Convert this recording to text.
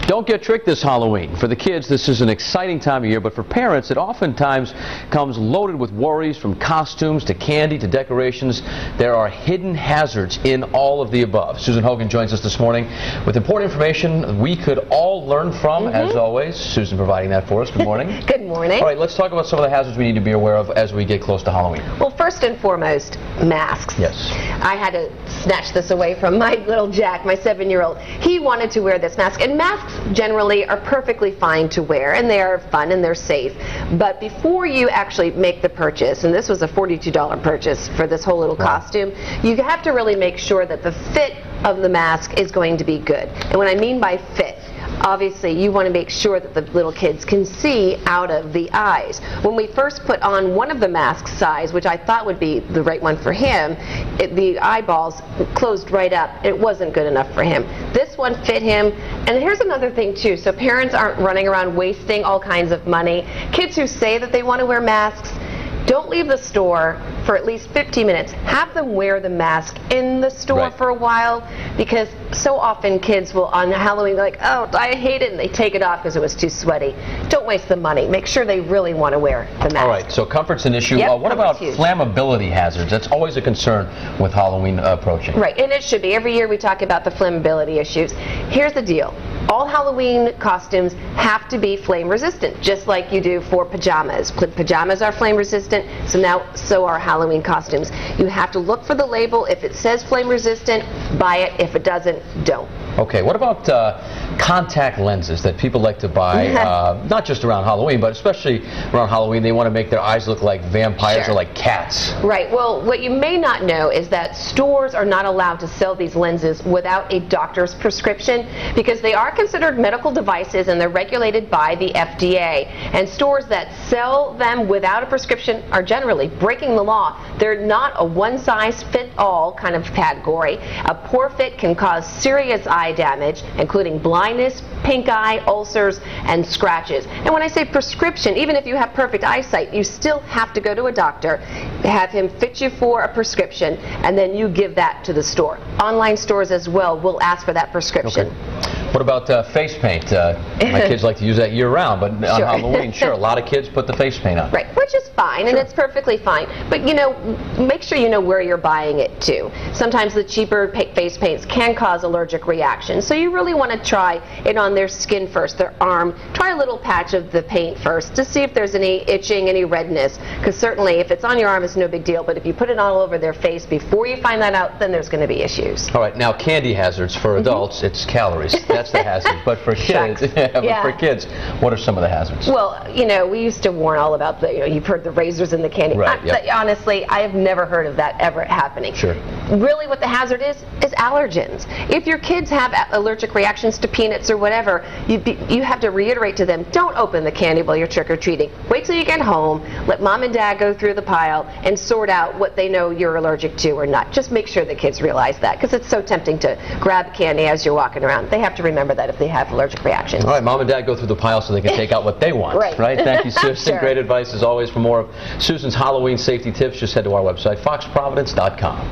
Don't get tricked this Halloween. For the kids, this is an exciting time of year, but for parents, it oftentimes comes loaded with worries, from costumes to candy to decorations. There are hidden hazards in all of the above. Susan Hogan joins us this morning with important information we could all learn from, as always. Susan providing that for us. Good morning. Good morning. All right, let's talk about some of the hazards we need to be aware of as we get close to Halloween. Well, first and foremost, masks. Yes. I had to snatch this away from my little Jack, my 7-year-old. He wanted to wear this mask, and masks generally are perfectly fine to wear, and they are fun and they're safe. But before you actually make the purchase, and this was a $42 purchase for this whole little costume, you have to really make sure that the fit of the mask is going to be good. And what I mean by fit, obviously you want to make sure that the little kids can see out of the eyes. When we first put on one of the mask size, which I thought would be the right one for him, the eyeballs closed right up. It wasn't good enough for him. This one fit him. And here's another thing too, so parents aren't running around wasting all kinds of money. Kids who say that they want to wear masks, don't leave the store for at least 15 minutes. Have them wear the mask in the store for a while, because so often kids will on Halloween be like, oh, I hate it, and they take it off because it was too sweaty. Don't waste the money. Make sure they really want to wear the mask. All right, so comfort's an issue. What about flammability hazards? That's always a concern with Halloween approaching. Right, and it should be. Every year we talk about the flammability issues. Here's the deal. All Halloween costumes have to be flame resistant, just like you do for pajamas. Pajamas are flame resistant, so are Halloween costumes. You have to look for the label. If it says flame resistant, buy it. If it doesn't, don't. Okay, what about contact lenses that people like to buy, not just around Halloween, but especially around Halloween? They want to make their eyes look like vampires or like cats. Right. Well, what you may not know is that stores are not allowed to sell these lenses without a doctor's prescription, because they are considered medical devices and they're regulated by the FDA. And stores that sell them without a prescription are generally breaking the law. They're not a one-size-fits-all kind of category. A poor fit can cause serious eye damage, including blindness, pink eye, ulcers, and scratches. And when I say prescription, even if you have perfect eyesight, you still have to go to a doctor, have him fit you for a prescription, and then you give that to the store. Online stores as well will ask for that prescription. Okay. What about face paint? My kids like to use that year-round, but on Halloween, sure, a lot of kids put the face paint on. Right, which is fine, and it's perfectly fine. But, you know, make sure you know where you're buying it, too. Sometimes the cheaper face paints can cause allergic reactions, so you really want to try it on their skin first, their arm. Try a little patch of the paint first to see if there's any itching, any redness, because certainly if it's on your arm, it's no big deal, but if you put it all over their face before you find that out, then there's going to be issues. All right, now candy hazards. For adults, it's calories. That's the hazard. But for kids, for kids, what are some of the hazards? Well, you know, we used to warn all about the, you've heard the razors in the candy. Right, honestly, I have never heard of that ever happening. Sure. Really what the hazard is allergens. If your kids have allergic reactions to peanuts or whatever, you have to reiterate to them, don't open the candy while you're trick-or-treating. Wait till you get home, let mom and dad go through the pile and sort out what they know you're allergic to or not. Just make sure the kids realize that, because it's so tempting to grab candy as you're walking around. They have to remember that if they have allergic reactions. All right, mom and dad go through the pile so they can take out what they want. Right? Thank you, Susan. Great advice as always. For more of Susan's Halloween safety tips, just head to our website, foxprovidence.com.